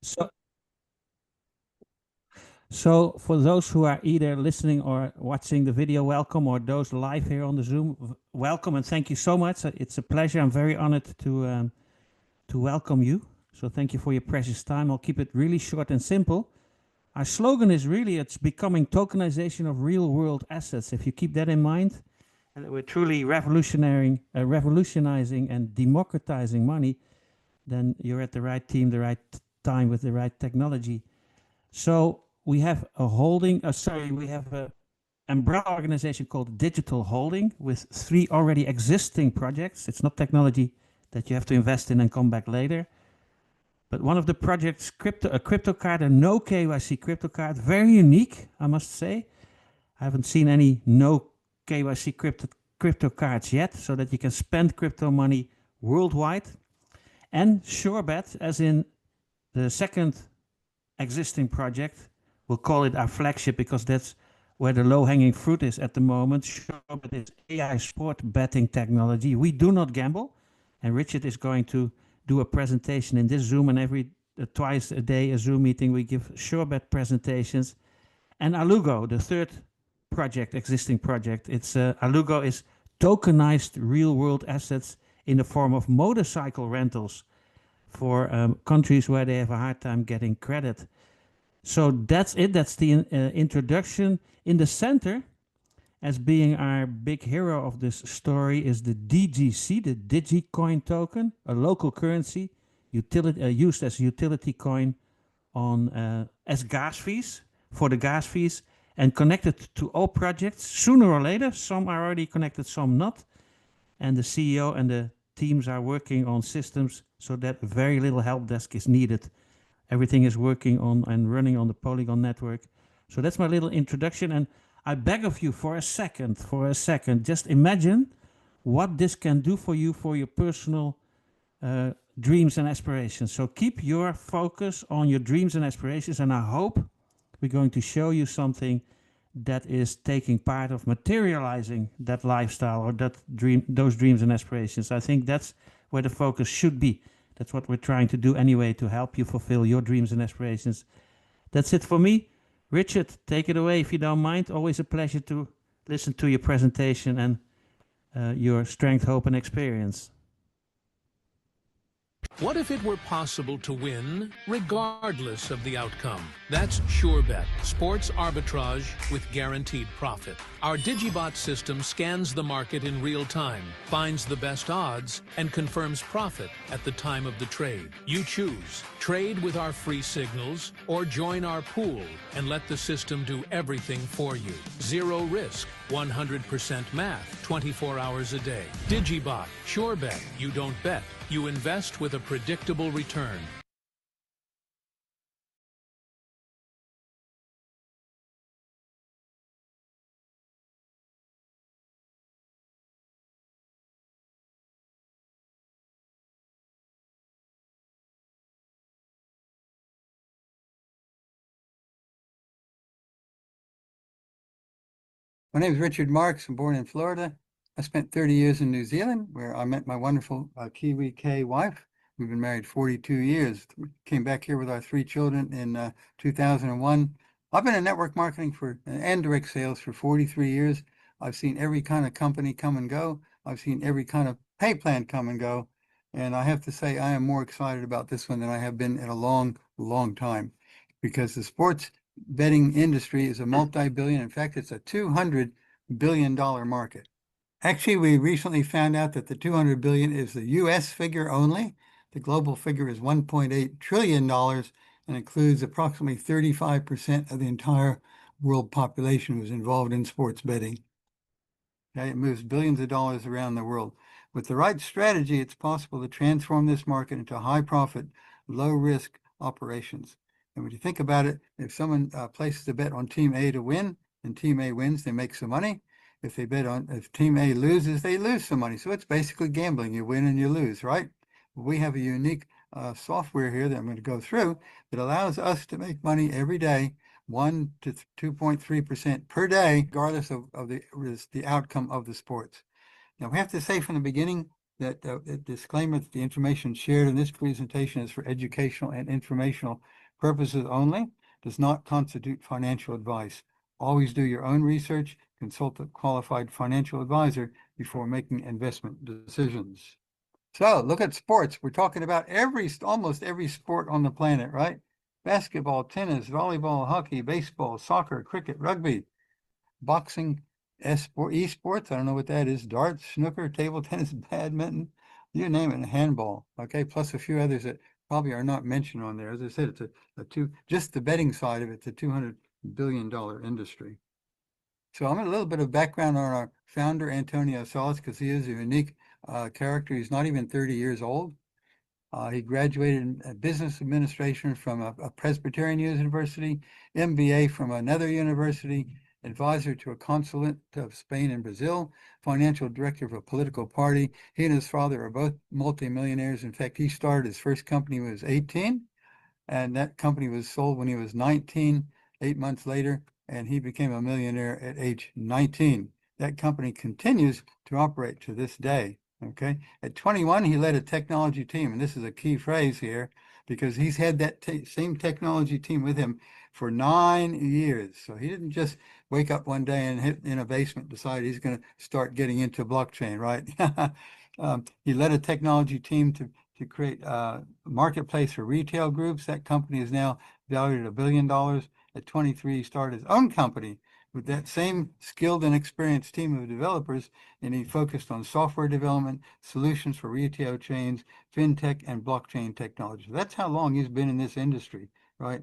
So, so for those who are either listening or watching the video, welcome, or those live here on the Zoom, welcome and thank you so much. It's a pleasure. I'm very honored to welcome you. So thank you for your precious time. I'll keep it really short and simple. Our slogan is really, it's becoming tokenization of real world assets. If you keep that in mind, and we're truly revolutionizing and democratizing money, then you're at the right team, the right time with the right technology. So we have a holding, we have a umbrella organization called Digital Holding with 3 already existing projects. It's not technology that you have to invest in and come back later. But one of the projects, a crypto card, a no KYC crypto card, very unique, I must say. I haven't seen any no KYC crypto cards yet, so that you can spend crypto money worldwide. And surebet, as in the second existing project, we'll call it our flagship because that's where the low-hanging fruit is at the moment. Surebet is AI sport betting technology. We do not gamble, and Richard is going to do a presentation in this Zoom, and every twice a day a Zoom meeting we give surebet presentations. And Alugo, the third project, existing project, it's Alugo is tokenized real-world assets in the form of motorcycle rentals for countries where they have a hard time getting credit. So that's it. That's the introduction. In the center, as being our big hero of this story, is the DGC, the DIGICOIN token, a local currency used as utility coin on as gas fees, for the gas fees, and connected to all projects. Sooner or later, some are already connected, some not. And the CEO and the teams are working on systems so that very little help desk is needed. Everything is working on and running on the Polygon network. So that's my little introduction. And I beg of you for a second, just imagine what this can do for you, for your personal dreams and aspirations. So keep your focus on your dreams and aspirations. And I hope we're going to show you something that is taking part of materializing that lifestyle or that dream, those dreams and aspirations. I think that's where the focus should be. That's what we're trying to do anyway, to help you fulfill your dreams and aspirations. That's it for me. Richard, take it away if you don't mind. Always a pleasure to listen to your presentation and your strength, hope, and experience. What if it were possible to win regardless of the outcome? That's surebet, sports arbitrage with guaranteed profit. Our DigiBot system scans the market in real time, finds the best odds, and confirms profit at the time of the trade. You choose. Trade with our free signals or join our pool and let the system do everything for you. Zero risk, 100% math, 24 hours a day. DigiBot, surebet. You don't bet. You invest with a predictable return. My name is Richard Marks. I'm born in Florida. I spent 30 years in New Zealand, where I met my wonderful Kiwi K wife. We've been married 42 years. We came back here with our 3 children in 2001. I've been in network marketing and direct sales for 43 years. I've seen every kind of company come and go. I've seen every kind of pay plan come and go. And I have to say, I am more excited about this one than I have been in a long, long time, because the sports betting industry is a multi-billion. In fact, it's a $200 billion market. Actually, we recently found out that the 200 billion is the US figure only. The global figure is $1.8 trillion and includes approximately 35% of the entire world population who's involved in sports betting. Okay, it moves billions of dollars around the world. With the right strategy, it's possible to transform this market into high profit, low risk operations. And when you think about it, if someone places a bet on Team A to win and Team A wins, they make some money. If Team A loses, they lose some money. So it's basically gambling. You win and you lose, right? We have a unique software here that I'm going to go through that allows us to make money every day, 1 to 2.3% per day, regardless of the outcome of the sports. Now, we have to say from the beginning, that a disclaimer that the information shared in this presentation is for educational and informational purposes only, does not constitute financial advice. Always do your own research, consult a qualified financial advisor before making investment decisions. So look at sports. We're talking about almost every sport on the planet, right? Basketball, tennis, volleyball, hockey, baseball, soccer, cricket, rugby, boxing, esports, I don't know what that is, darts, snooker, table tennis, badminton, you name it, and handball, okay, plus a few others that probably are not mentioned on there. As I said, it's just the betting side of it's a $200 billion industry. So I'm a little bit of background on our founder, Antonio Salas, because he is a unique character. He's not even 30 years old. He graduated in business administration from a Presbyterian university, MBA from another university, advisor to a consulate of Spain and Brazil, financial director of a political party. He and his father are both multimillionaires. In fact, he started his first company when he was 18, and that company was sold when he was 19, 8 months later, and he became a millionaire at age 19. That company continues to operate to this day. Okay. At 21, he led a technology team, and this is a key phrase here because he's had that same technology team with him for 9 years. So he didn't just wake up one day and hit in a basement, decide he's going to start getting into blockchain, right? He led a technology team to create a marketplace for retail groups. That company is now valued at $1 billion. At 23, he started his own company with that same skilled and experienced team of developers, and he focused on software development, solutions for retail chains, fintech, and blockchain technology. That's how long he's been in this industry, right?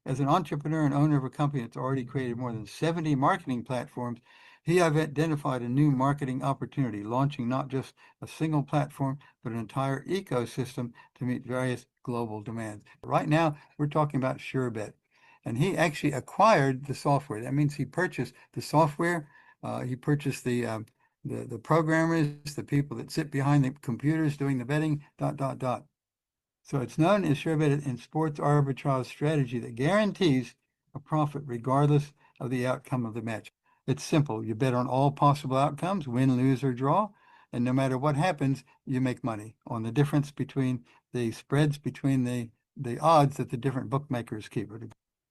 As an entrepreneur and owner of a company that's already created more than 70 marketing platforms, he have identified a new marketing opportunity, launching not just a single platform, but an entire ecosystem to meet various global demands. Right now, we're talking about SureBet. And he actually acquired the software. That means he purchased the software. He purchased the programmers, the people that sit behind the computers doing the betting, ... So it's known as SureBet in sports arbitrage strategy that guarantees a profit regardless of the outcome of the match. It's simple. You bet on all possible outcomes, win, lose, or draw. And no matter what happens, you make money on the difference between the spreads between the odds that the different bookmakers keep.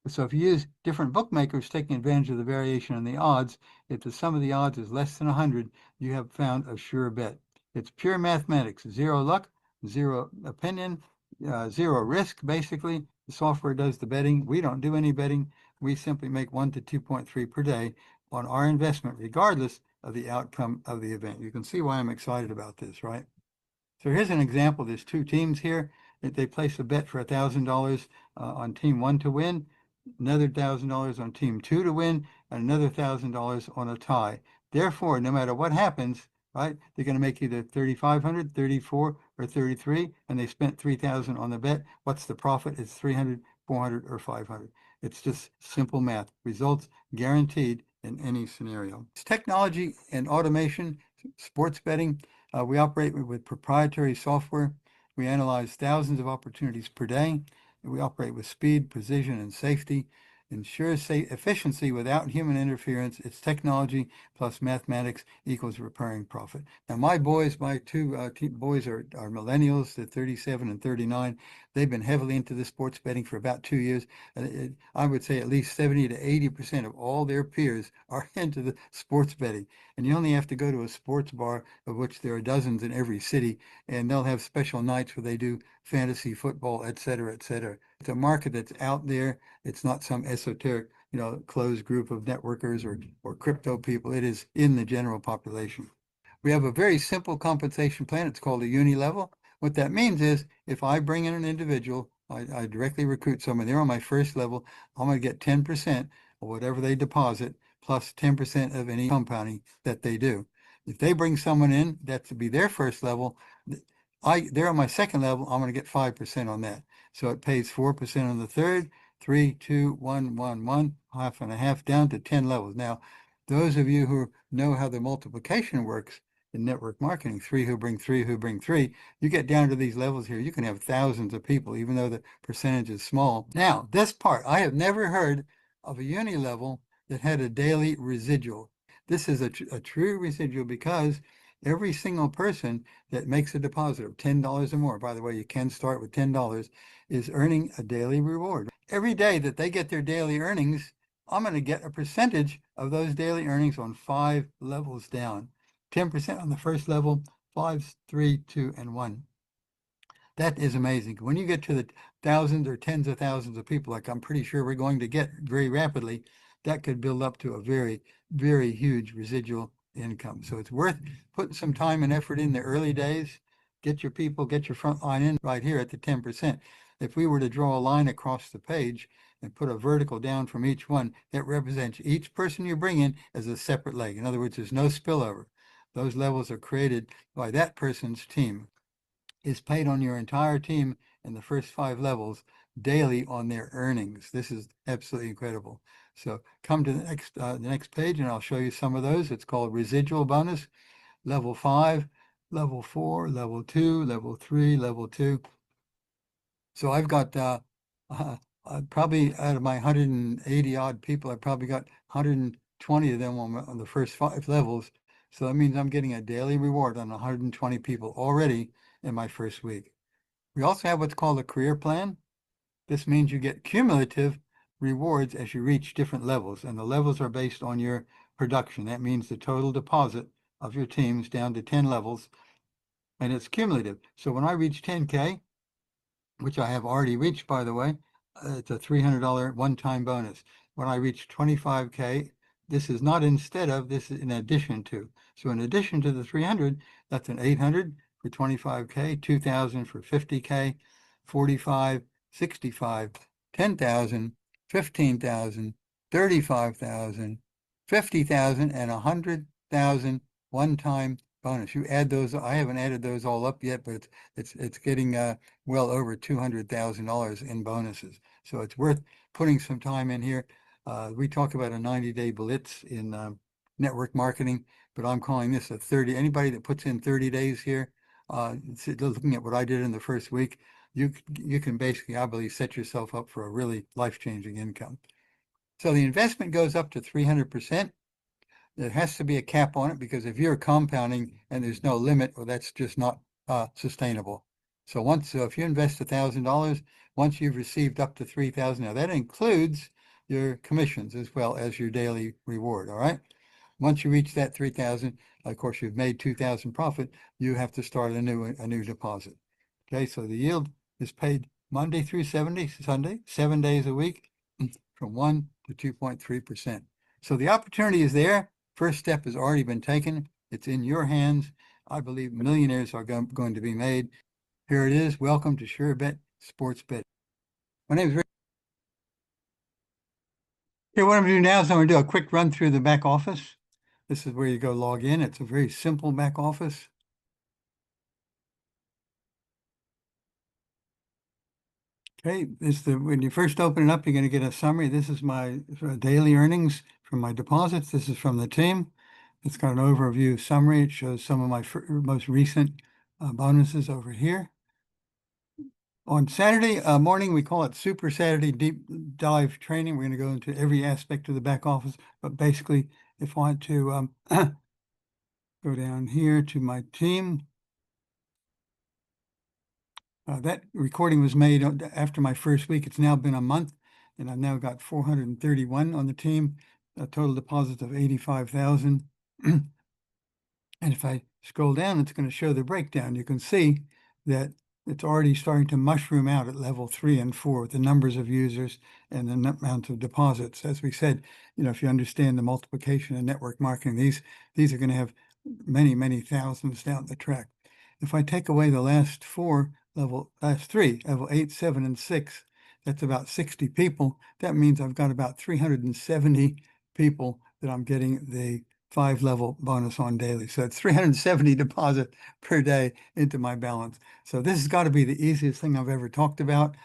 So if you use different bookmakers taking advantage of the variation in the odds, if the sum of the odds is less than 100, you have found a sure bet. It's pure mathematics, zero luck, zero opinion, zero risk, basically. The software does the betting. We don't do any betting. We simply make 1 to 2.3 per day on our investment, regardless of the outcome of the event. You can see why I'm excited about this, right? So here's an example. There's two teams here. They place a bet for $1,000 on team 1 to win, another $1,000 on team 2 to win, and another $1,000 on a tie. Therefore, no matter what happens, right, they're going to make either 3,500, 34, or 33, and they spent 3,000 on the bet. What's the profit? It's 300, 400, or 500. It's just simple math. Results guaranteed in any scenario. It's technology and automation, sports betting. We operate with proprietary software. We analyze thousands of opportunities per day. We operate with speed, precision, and safety. Ensures efficiency without human interference. It's technology plus mathematics equals recurring profit. Now, my two boys are millennials. They're 37 and 39. They've been heavily into the sports betting for about 2 years. I would say at least 70 to 80% of all their peers are into the sports betting. And you only have to go to a sports bar, of which there are dozens in every city, and they'll have special nights where they do fantasy football, et cetera, et cetera. It's a market that's out there. It's not some esoteric, closed group of networkers or crypto people. It is in the general population. We have a very simple compensation plan. It's called a uni-level. What that means is if I bring in an individual, I directly recruit someone, they're on my first level, I'm going to get 10% of whatever they deposit plus 10% of any compounding that they do. If they bring someone in, that to be their first level, they're on my second level, I'm going to get 5% on that. So it pays 4% on the third, 3, 2, 1, 1, 1, half and a half, down to 10 levels. Now, those of you who know how the multiplication works in network marketing, 3 who bring 3 who bring 3, you get down to these levels here, you can have thousands of people, even though the percentage is small. Now, this part, I have never heard of a uni level that had a daily residual. This is a true residual because every single person that makes a deposit of $10 or more, by the way, you can start with $10, is earning a daily reward. Every day that they get their daily earnings, I'm going to get a percentage of those daily earnings on 5 levels down. 10% on the first level, 5, 3, 2, and 1. That is amazing. When you get to the thousands or tens of thousands of people, like I'm pretty sure we're going to get very rapidly, that could build up to a very, very huge residual income. So it's worth putting some time and effort in the early days. Get your people, get your front line in right here at the 10%. If we were to draw a line across the page and put a vertical down from each one, that represents each person you bring in as a separate leg. In other words, there's no spillover. Those levels are created by that person's team. Is paid on your entire team in the first 5 levels daily on their earnings. This is absolutely incredible. So come to the next page and I'll show you some of those. It's called residual bonus, level 5, level 4, level 2, level 3, level 2. So I've got probably out of my 180 odd people, I probably got 120 of them on the first 5 levels. So that means I'm getting a daily reward on 120 people already in my first week. We also have what's called a career plan. This means you get cumulative rewards as you reach different levels, and the levels are based on your production. That means the total deposit of your teams down to 10 levels, and it's cumulative. So when I reach 10K, which I have already reached, by the way, it's a $300 one-time bonus. When I reach 25K, this is not instead of, this is in addition to. So in addition to the 300, that's an 800 for 25K, 2,000 for 50K, 45, 65, 10,000, 15,000, 35,000, 50,000, and 100,000 one-time bonus. You add those, I haven't added those all up yet, but it's getting well over $200,000 in bonuses. So it's worth putting some time in here. We talk about a 90-day blitz in network marketing, but I'm calling this a 30. Anybody that puts in 30 days here, looking at what I did in the first week, you can basically, I believe, set yourself up for a really life-changing income. So the investment goes up to 300%. There has to be a cap on it because if you're compounding and there's no limit, well, that's just not sustainable. So if you invest $1,000, once you've received up to 3,000, now that includes your commissions as well as your daily reward. All right. Once you reach that 3,000, of course, you've made 2,000 profit. You have to start a new deposit. Okay. So the yield is paid Monday through Sunday, 7 days a week, from 1 to 2.3%. So the opportunity is there. First step has already been taken. It's in your hands. I believe millionaires are going to be made. Here it is. Welcome to SureBet Sports Bet. My name is Rick. Okay, what I'm going to do now is I'm going to do a quick run through the back office. This is where you go log in. It's a very simple back office. Okay, when you first open it up, you're going to get a summary. This is my daily earnings from my deposits. This is from the team. It's got an overview summary. It shows some of my most recent bonuses over here. On Saturday morning, we call it Super Saturday Deep Dive Training. We're going to go into every aspect of the back office, but basically, if I want to go down here to my team, that recording was made after my first week. It's now been a month, and I've now got 431 on the team, a total deposit of 85,000. And if I scroll down, it's going to show the breakdown. You can see that it's already starting to mushroom out at level 3 and 4 with the numbers of users and the amount of deposits. As we said, if you understand the multiplication and network marketing, these are going to have many, many thousands down the track. If I take away the last 3, level 8, 7, and 6, that's about 60 people. That means I've got about 370 people that I'm getting the 5-level bonus on daily. So it's 370 deposit per day into my balance. So this has got to be the easiest thing I've ever talked about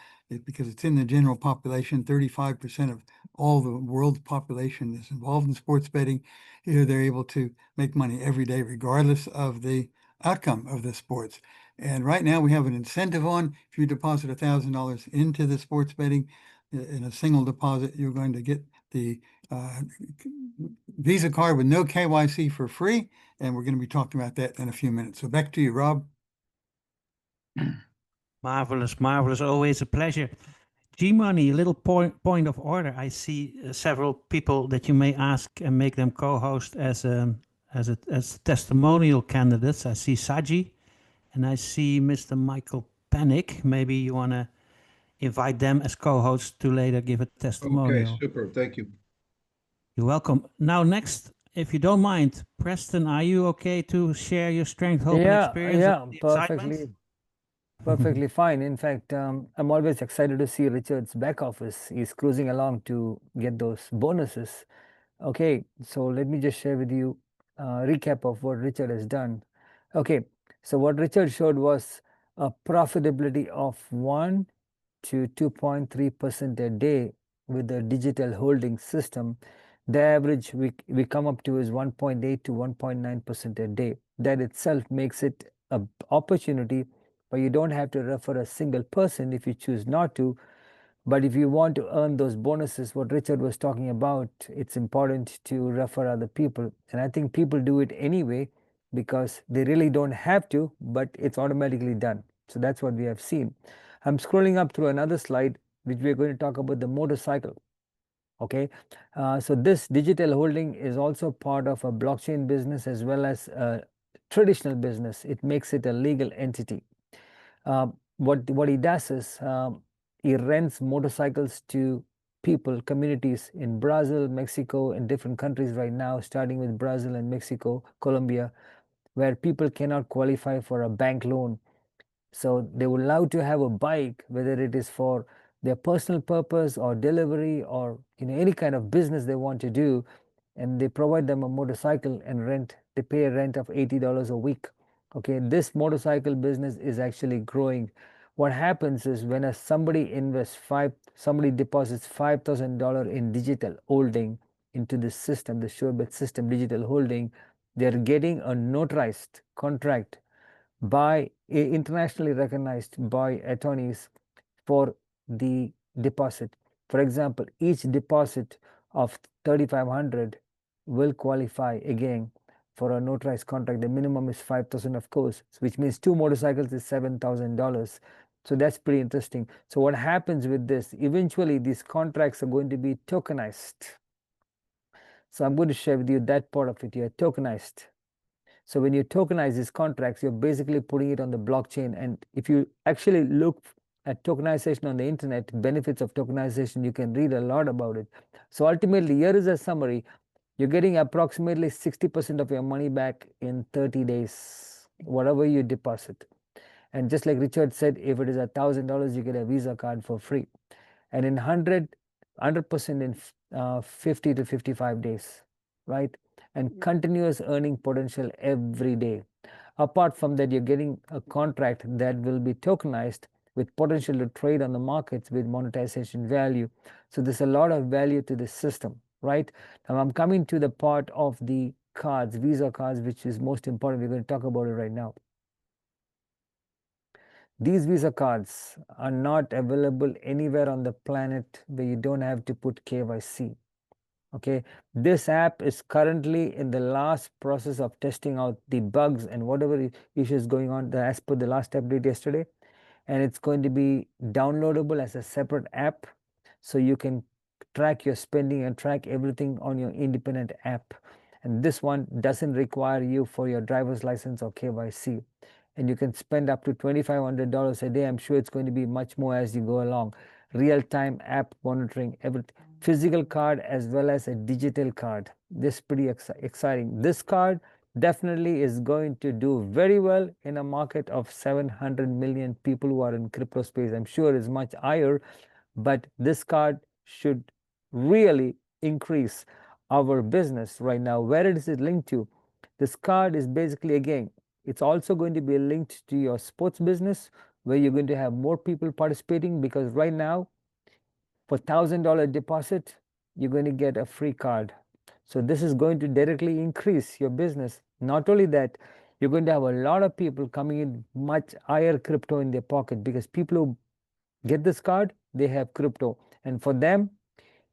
because it's in the general population. 35% of all the world's population is involved in sports betting. Here they're able to make money every day, regardless of the outcome of the sports. And right now we have an incentive on, if you deposit $1,000 into the sports betting, in a single deposit, you're going to get the Visa card with no KYC for free, and we're going to be talking about that in a few minutes. So back to you, Rob. Marvelous, marvelous. Always a pleasure. G-Money, a little point of order. I see several people that you may ask and make them co-host as testimonial candidates. I see Saji, and I see Mr. Michael Panic. Maybe you want to invite them as co-hosts to later give a testimonial. Okay, super. Thank you. You're welcome. Now, next, if you don't mind, Preston, are you okay to share your strength, hope, and experience? Yeah, perfectly fine. In fact, I'm always excited to see Richard's back office. He's cruising along to get those bonuses. Okay, so let me just share with you a recap of what Richard has done. Okay, so what Richard showed was a profitability of 1 to 2.3% a day with the digital holding system. The average we come up to is 1.8 to 1.9% a day. That itself makes it an opportunity, but you don't have to refer a single person if you choose not to. But if you want to earn those bonuses, what Richard was talking about, it's important to refer other people. And I think people do it anyway because they really don't have to, but it's automatically done. So that's what we have seen. I'm scrolling up through another slide, which we're going to talk about the motorcycle. Okay, so this digital holding is also part of a blockchain business as well as a traditional business. It makes it a legal entity. What he does is he rents motorcycles to people, communities in Brazil, Mexico, and different countries right now, starting with Brazil and Mexico, Colombia, where people cannot qualify for a bank loan. So they would love to have a bike, whether it is for their personal purpose or delivery or any kind of business they want to do, and they provide them a motorcycle and rent. They pay a rent of $80 a week. Okay, this motorcycle business is actually growing. What happens is when somebody deposits $5,000 in digital holding into the system, the surebet system digital holding, they're getting a notarized contract by internationally recognized by attorneys for the deposit. For example, each deposit of 3,500 will qualify again for a notarized contract. The minimum is 5,000, of course, which means 2 motorcycles is $7,000. So that's pretty interesting. So what happens with this? Eventually, these contracts are going to be tokenized. So I'm going to share with you that part of it here, tokenized. So when you tokenize these contracts, you're basically putting it on the blockchain. And if you actually look at tokenization on the internet, benefits of tokenization, you can read a lot about it. So ultimately, here is a summary. You're getting approximately 60% of your money back in 30 days, whatever you deposit. And just like Richard said, if it is $1,000, you get a Visa card for free. And in 100% in 50 to 55 days, right? And continuous earning potential every day. Apart from that, you're getting a contract that will be tokenized with potential to trade on the markets with monetization value. So there's a lot of value to this system, right? Now I'm coming to the part of the cards, Visa cards, which is most important. We're going to talk about it right now. These Visa cards are not available anywhere on the planet where you don't have to put KYC. Okay, this app is currently in the last process of testing out the bugs and whatever issues going on as per the last update yesterday. And it's going to be downloadable as a separate app. So you can track your spending and track everything on your independent app. And this one doesn't require you for your driver's license or KYC. And you can spend up to $2,500 a day. I'm sure it's going to be much more as you go along. Real-time app monitoring, everything. Physical card as well as a digital card. This is pretty exciting. This card definitely is going to do very well in a market of 700 million people who are in crypto space. I'm sure it's much higher, but this card should really increase our business right now. Where is it linked to? This card is basically, again, it's also going to be linked to your sports business where you're going to have more people participating, because right now for $1,000 deposit, you're going to get a free card. So this is going to directly increase your business. Not only that, you're going to have a lot of people coming in much higher crypto in their pocket, because people who get this card, they have crypto. And for them,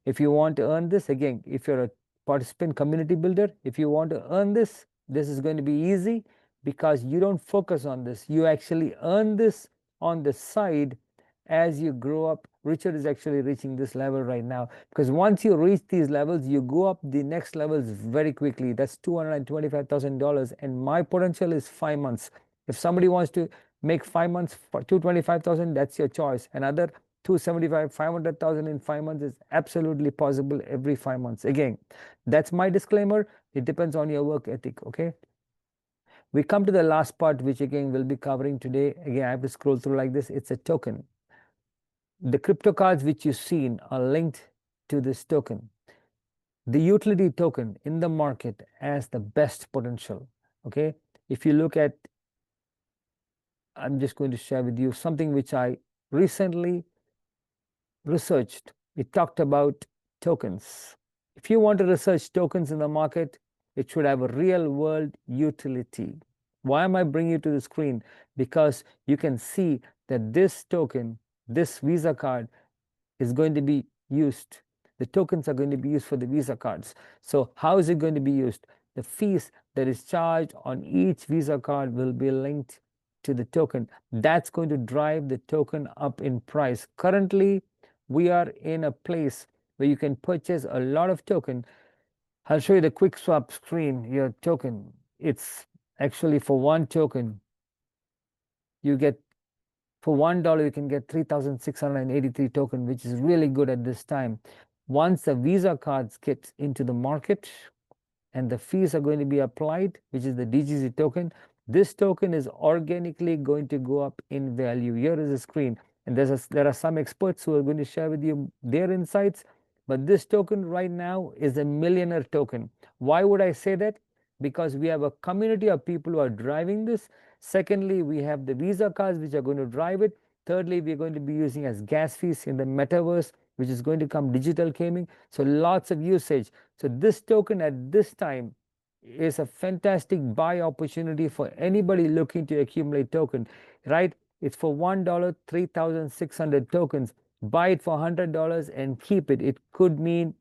if you want to earn this, again, if you're a participant community builder, if you want to earn this, this is going to be easy because you don't focus on this. You actually earn this on the side as you grow up. Richard is actually reaching this level right now, because once you reach these levels, you go up the next levels very quickly. That's $225,000, and my potential is 5 months. If somebody wants to make 5 months for 225,000, that's your choice. Another 275, 500,000 in 5 months is absolutely possible every 5 months. Again, that's my disclaimer. It depends on your work ethic. Okay. We come to the last part, which again we'll be covering today. Again, I have to scroll through like this. It's a token. The crypto cards which you've seen are linked to this token. The utility token in the market has the best potential. Okay. If you look at, I'm just going to share with you something which I recently researched. It talked about tokens. If you want to research tokens in the market, it should have a real world utility. Why am I bringing you to the screen? Because you can see that this token, this Visa card, is going to be used. The tokens are going to be used for the Visa cards. So how is it going to be used? The fees that is charged on each Visa card will be linked to the token. That's going to drive the token up in price. Currently, we are in a place where you can purchase a lot of token. I'll show you the quick swap screen, your token. It's actually for one token, you get, for $1, you can get 3,683 token, which is really good at this time. Once the Visa cards get into the market and the fees are going to be applied, which is the DGC token, this token is organically going to go up in value. Here is the screen. And there are some experts who are going to share with you their insights. But this token right now is a millionaire token. Why would I say that? Because we have a community of people who are driving this. Secondly, we have the Visa cards which are going to drive it. Thirdly, we're going to be using as gas fees in the metaverse, which is going to come digital gaming. So lots of usage. So this token at this time is a fantastic buy opportunity for anybody looking to accumulate token, right? It's for $1, 3,600 tokens. Buy it for $100 and keep it. It could mean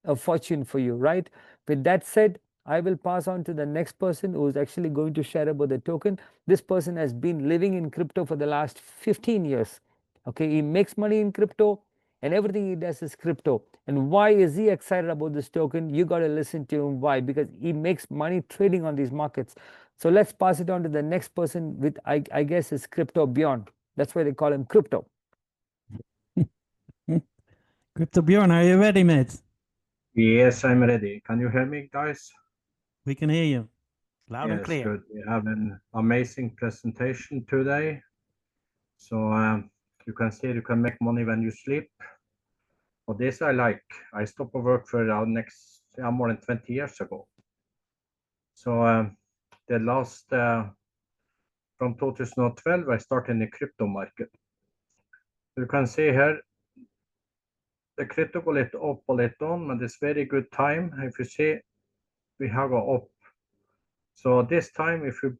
a fortune for you, right? With that said, I will pass on to the next person who is actually going to share about the token. This person has been living in crypto for the last 15 years. Okay, he makes money in crypto and everything he does is crypto. And why is he excited about this token? You got to listen to him. Why? Because he makes money trading on these markets. So let's pass it on to the next person with, I guess, is Crypto Beyond. That's why they call him Crypto. Crypto Bjorn, are you ready, mate? Yes, I'm ready. Can you hear me, guys? We can hear you loud and Yes, clear. good. We have an amazing presentation today. So you can see you can make money when you sleep. For this I like. I stopped work for more than 20 years ago. So the last, from 2012, I started in the crypto market. You can see here, the crypto go litt up and litt down, but it's very good time. If you see, we have go up. So this time, if you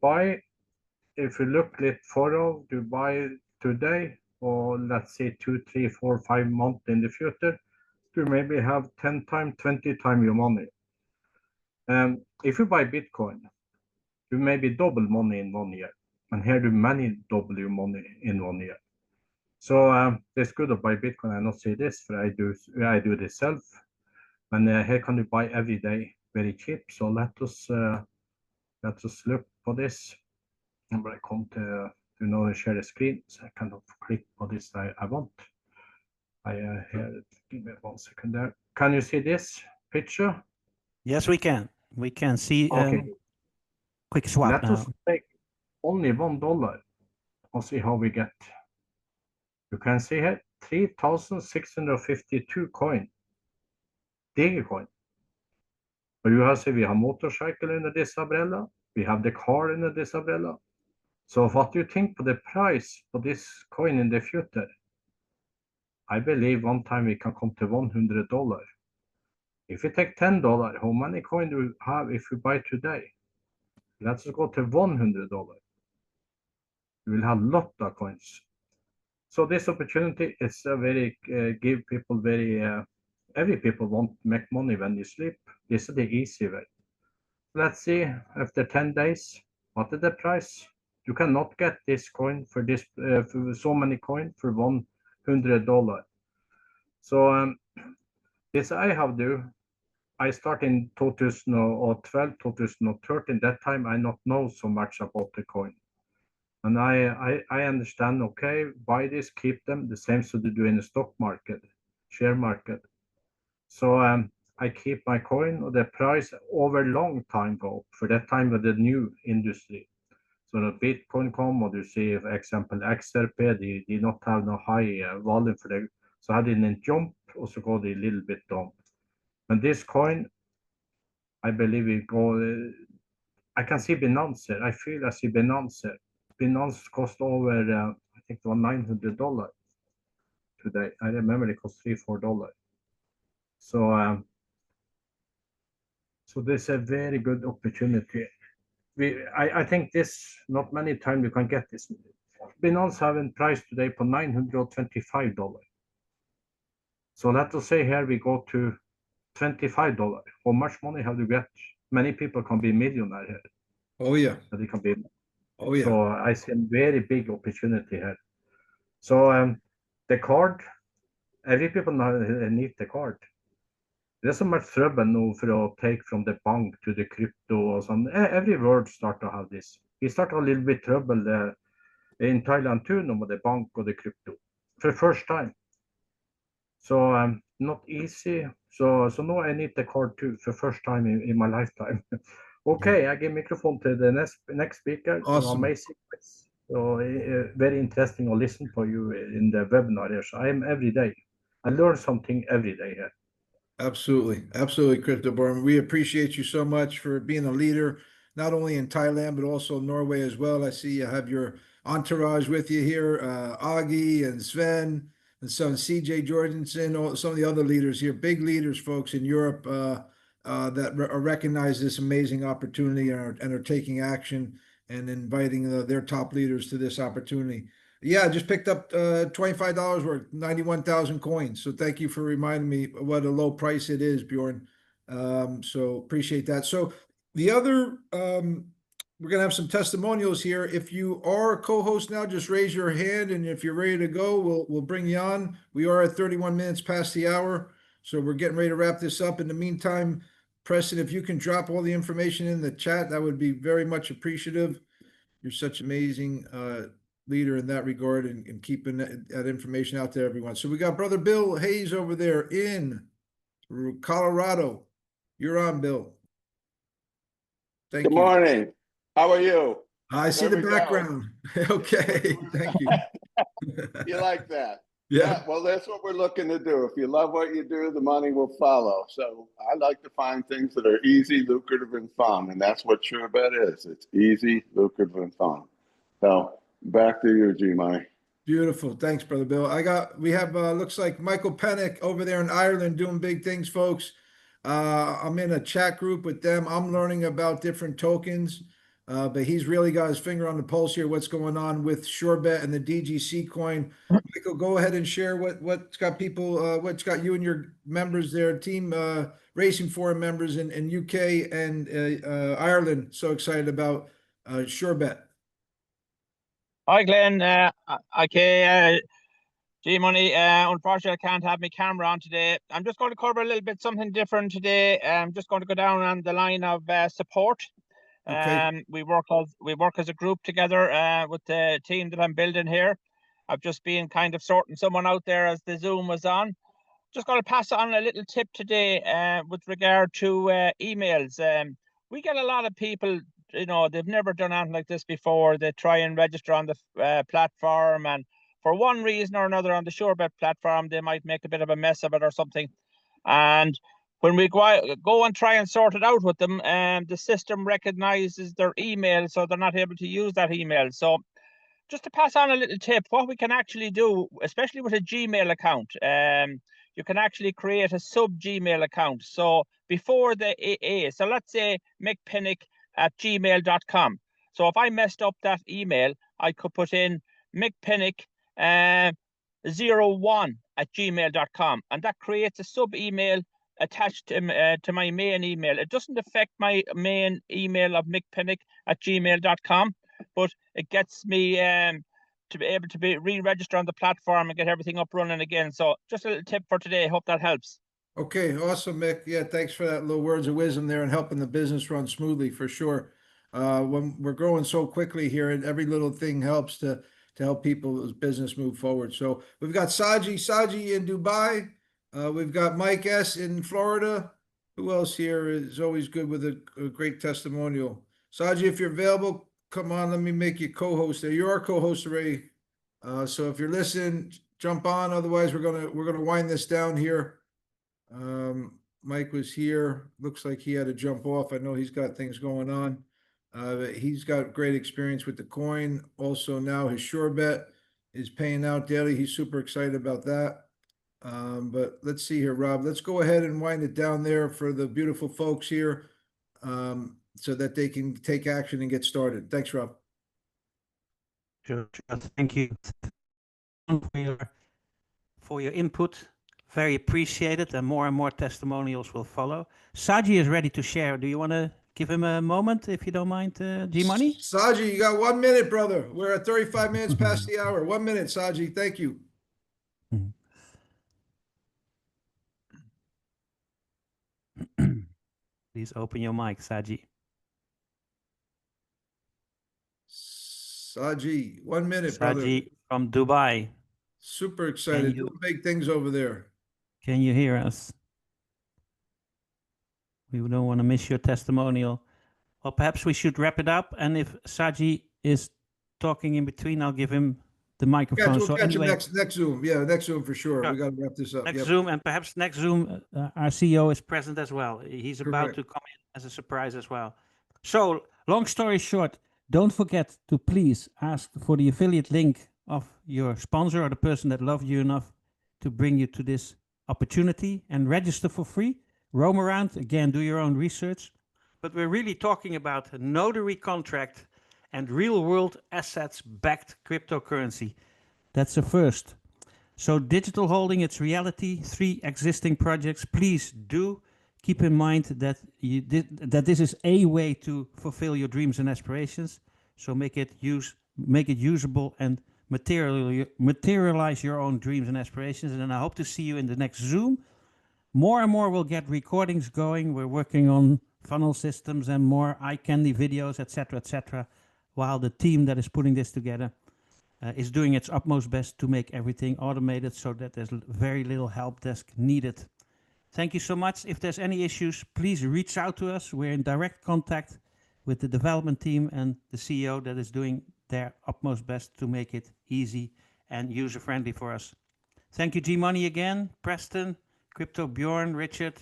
look lit forward, you buy today, or let's say 2, 3, 4, 5 months in the future, you maybe have 10 times, 20 times your money. If you buy Bitcoin, you maybe double money in 1 year, and here you many double your money in 1 year. So it's good to buy Bitcoin. I not say this, for I do this self, and here can you buy every day very cheap. So let us look for this. And when I come to share the screen, so I kind of click what this I want. Here, give me 1 second there. Can you see this picture? Yes, we can. We can see Okay. quick swap Let now. us take only $1 and see how we get. You can see here 3,652 coin. DIGICOIN. Og you have we have motorcycle under this umbrella. We have the car under this umbrella. So what do you think for the price for this coin in the future? I believe one time we can come to $100. If you take $10, how many coins do you have if you buy today? Let's go to $100. You will have a lot of coins. So this opportunity is a very give people very every people want to make money when you sleep. This is the easy way. Let's see after 10 days what is the price. You cannot get this coin for this for so many coins for $100. So this I have do. I start in 2012, 2013. That time I not know so much about the coin. And I understand, okay, buy this, keep them, the same as you do in the stock market, share market. So I keep my coin, or the price over long time go, for that time with the new industry. So the Bitcoin come, or you see, for example, XRP, they not have no high volume for the, so I didn't jump, also go a little bit down. And this coin, I believe it go, I can see Binance here. I feel I see Binance here. Binance cost over, I think it was $900 today. I remember it cost $3-4. So, so this is a very good opportunity. I think this, not many times you can get this. Binance having price today for $925. So let us say here we go to $25. How much money have you get? Many people can be millionaire here. Oh yeah. But it can be. Oh yeah. So I see a very big opportunity here. So the card, every people now need the card. There's so much trouble now for to take from the bank to the crypto or something. Every world start to have this. We start a little bit trouble in Thailand too, now with the bank or the crypto for the first time. So not easy. So now I need the card too for first time in my lifetime. Okay, I give microphone to the next speaker. Awesome. Amazing. So very interesting to listen to you in the webinar here. So I am every day. I learn something every day here. Absolutely. Absolutely, CryptoBarn. We appreciate you so much for being a leader, not only in Thailand, but also Norway as well. I see you have your entourage with you here, Augie and Sven and some CJ Jorgensen, some of the other leaders here, big leaders, folks in Europe that recognize this amazing opportunity and are taking action and inviting their top leaders to this opportunity. Yeah, I just picked up $25 worth, 91,000 coins. So thank you for reminding me what a low price it is, Bjorn. So appreciate that. So the other, we're going to have some testimonials here. If you are a co-host now, just raise your hand. And if you're ready to go, we'll bring you on. We are at 31 minutes past the hour. So we're getting ready to wrap this up. In the meantime, Preston, if you can drop all the information in the chat, that would be very much appreciative. You're such amazing leader in that regard and keeping that information out there, everyone. So we got Brother Bill Hayes over there in Colorado. You're on, Bill. Thank you. Good morning. How are you? I see the background. Okay, thank you. You like that? Yeah. Well, that's what we're looking to do. If you love what you do, the money will follow. So I like to find things that are easy, lucrative, and fun. And that's what SureBet is. It's easy, lucrative, and fun. So back to you, G-Money. Beautiful. Thanks, Brother Bill. We have, looks like Michael Pennick over there in Ireland doing big things, folks. I'm in a chat group with them. I'm learning about different tokens, but he's really got his finger on the pulse here, what's going on with SureBet and the DIGICOIN. Michael, go ahead and share what's got people, what's got you and your members there, team Racing Forum members in UK and Ireland so excited about SureBet. Hi, Glenn. G-Money, unfortunately, I can't have my camera on today. I'm just going to cover a little bit something different today. I'm just going to go down on the line of support. Okay. We work as a group together with the team that I'm building here. I've just been kind of sorting someone out there as the Zoom was on. Just going to pass on a little tip today with regard to emails. We get a lot of people, you know, they've never done anything like this before. They try and register on the platform, and for one reason or another on the SureBet platform, they might make a bit of a mess of it or something. And when we go and try and sort it out with them, the system recognizes their email, so they're not able to use that email. So just to pass on a little tip, what we can actually do, especially with a Gmail account, you can actually create a sub-Gmail account. So before the AA, so let's say mickpinnick@gmail.com. So if I messed up that email, I could put in mickpinnick gmail.com, and that creates a sub email attached to my main email. It doesn't affect my main email of mickpennick@gmail.com, but it gets me to be able to be re-register on the platform and get everything up running again. So just a little tip for today. Hope that helps. Okay, awesome, Mick. Yeah, thanks for that little words of wisdom there and helping the business run smoothly for sure. When we're growing so quickly here, and every little thing helps to help people's business move forward. So we've got Saji in Dubai. We've got Mike S in Florida. Who else here is always good with a great testimonial? Saji, if you're available, come on, let me make you co-host there. You're our co-host already. So if you're listening, jump on. Otherwise, we're gonna wind this down here. Mike was here. Looks like he had to jump off. I know he's got things going on. He's got great experience with the coin. Also now his surebet is paying out daily. He's super excited about that. But let's see here, Rob. Let's go ahead and wind it down there for the beautiful folks here, so that they can take action and get started. Thanks, Rob. Sure. Thank you for your input. Very appreciated, and more testimonials will follow. Saji is ready to share. Do you want to give him a moment, if you don't mind, G-Money? Saji, you got 1 minute, brother. We're at 35 minutes past the hour. 1 minute, Saji. Thank you. Please open your mic, Saji. Saji, 1 minute, brother. Saji from Dubai. Super excited. Doing big things over there. Can you hear us? We don't want to miss your testimonial. Or perhaps we should wrap it up. And if Saji is talking in between, I'll give him the microphone. Yeah, we'll so catch anyway, him next Zoom. Yeah, next Zoom for sure. Sure. We got to wrap this up. Next Zoom, and perhaps next Zoom, our CEO is present as well. He's about Correct. to come in as a surprise as well. So, long story short, don't forget to please ask for the affiliate link of your sponsor or the person that loved you enough to bring you to this opportunity, and register for free. Roam around, again, do your own research. But we're really talking about a notary contract and real-world assets-backed cryptocurrency. That's a first. So digital holding, it's reality. 3 existing projects. Please do keep in mind that that this is a way to fulfill your dreams and aspirations. So make it usable and materialize your own dreams and aspirations. And then I hope to see you in the next Zoom. More and more we'll get recordings going. We're working on funnel systems and more eye candy videos, etc., while the team that is putting this together is doing its utmost best to make everything automated so that there's very little help desk needed. Thank you so much. If there's any issues, please reach out to us. We're in direct contact with the development team and the CEO that is doing their utmost best to make it easy and user-friendly for us. Thank you, G-Money again, Preston, Crypto Bjorn, Richard,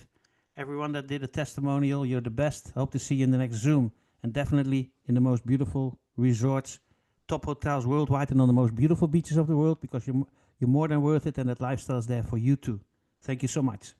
everyone that did a testimonial. You're the best. Hope to see you in the next Zoom, and definitely in the most beautiful resorts, top hotels worldwide, and on the most beautiful beaches of the world, because you're more than worth it, and that lifestyle is there for you too. Thank you so much.